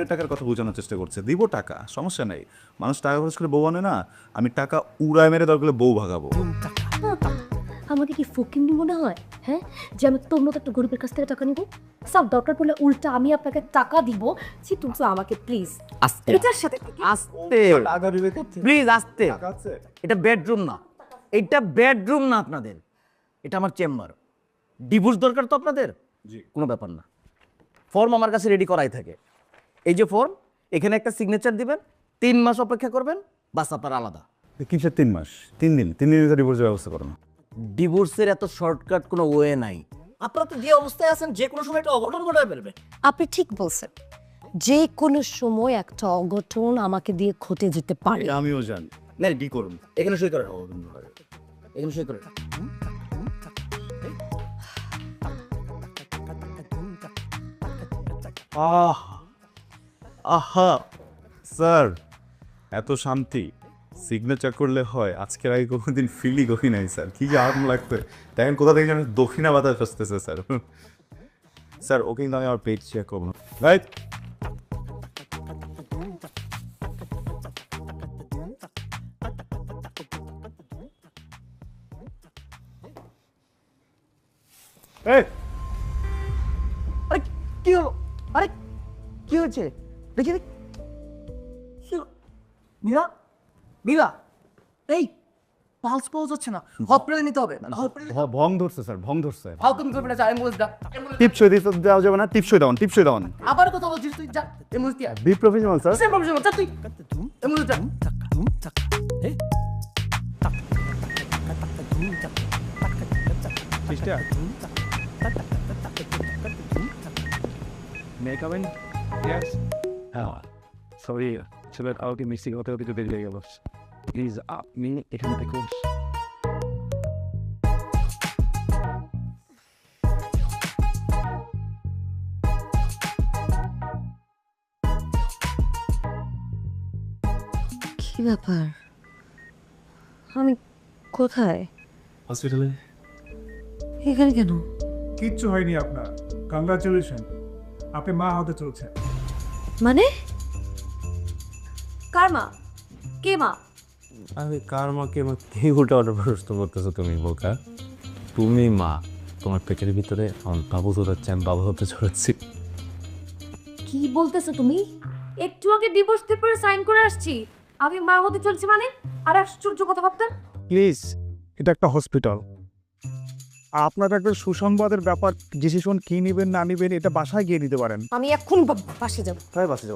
টাকার কথা বোঝানোর চেষ্টা করছে, দিব টাকা, সমস্যা নেই। মানুষ টাকা খরচ করে বউ আনে না, আমি টাকা উড়ায় মেরে দরকার হলে বউ ভাগাবো। আমাকে কি ফকিন্নি মনে হয়? হ্যাঁ, যে আমি তোর মতো একটা গরিবের কাছ থেকে টাকা নিব? সব দরকার পড়লে উল্টা আমি আপনাকে টাকা দিব। জি তুমি তো আমাকে প্লিজ আস্তে এটার সাথে আস্তে টাকা দিবে কোথায়? প্লিজ আস্তে। টাকা আছে? এটা বেডরুম না, এটা বেডরুম না আপনাদের, এটা আমার চেম্বার। ডিভোর্স দরকার তো আপনাদের? জি। কোনো ব্যাপার না, ফর্ম আমার কাছে রেডি করাই থাকে। এই যে ফর্ম, এখানে একটা সিগনেচার দিবেন, 3 মাস অপেক্ষা করবেন, বাস আপনার আলাদা। কিসের 3 মাস? 3 দিন, 3 দিনের ভিতরে ডিভোর্সের ব্যবস্থা করো না। ডিভোর্সের এত শর্টকাট কোনো ওয়ে নাই। আপনারা তো যে অবস্থায় আছেন, যে কোনো সময় একটা অঘটন ঘটায় ফেলবে। আপনি ঠিক বলছেন, যে কোনো সময় একটা অঘটন আমাকে দিয়ে ঘটে যেতে পারে। আমিও জানি। না কি করুন, এখানে সই করেন, এখানে সই করেন। আহা স্যার, এত শান্তি সিগনেচার করলে হয়? আজকের আগে কোনোদিন ফিলই করি নাই স্যার, কি যে আরাম লাগবে। দেখেন কোথা থেকে যেন দক্ষিণা বাতাস আসতেছে স্যার। স্যার ওকে কিন্তু আমি আমার পেট চেক করবো, রাইট? এই আরে কি হলো? আরে কি হয়েছে? দেখি দেখি। কি হলো? মীরা, মীরা, এই পালস পাওয়া যাচ্ছে না, হসপিটালে নিতে হবে। ভং ধরছে স্যার, ভং ধরছে। হাউ তুমি করবে না? যা অ্যাম্বুলেন্স ডাক, অ্যাম্বুলেন্স। টিপসই দিতে দেওয়া যাবে না, টিপসই দেওয়ান, টিপসই দেওয়ান। আবার কথা বলছিস তুই? যা অ্যাম্বুলেন্স দিয়ে আয়। Be professional sir. Same professional, যা তুই অ্যাম্বুলেন্স যা। May I come in? Yes. Sorry, ছেলের আউটে মিক্সিং হতে হতে দেরি হয়ে গেল। প্লিজ আপনি এখান থেকে কি ব্যাপার? আমি কোথায়? হসপিটালে। এখানে কেন? কিচ্ছু হয়নি আপনার, কংগ্রাচুলেশন, আপনি মা হতে চলছেন। মানে কার মা? কে মা? আরে কার মাকে কে উল্টা পাল্টা প্রশ্ন করতেছো তুমি বোকা? তুমি মা, তোমার পেটের ভিতরে আমার বাবু ধরাচ্ছে, আমি বাবু হতে চড়াচ্ছি। কি বলতেছো তুমি? একটু আগে ডিভোর্স পেপারে সাইন করে আসছি, আমি মা হতে চলছি মানে? আর আশ্চর্য কথা ভাবতেন। প্লিজ, এটা একটা হসপিটাল। আপনার একটা সুসংবাদের ব্যাপার, ডিসিশন কি নেবেন না নেবেন এটা বাসায় গিয়ে নিতে পারেন। আমি এখন বাসে যাব। তাই বাসে যাও।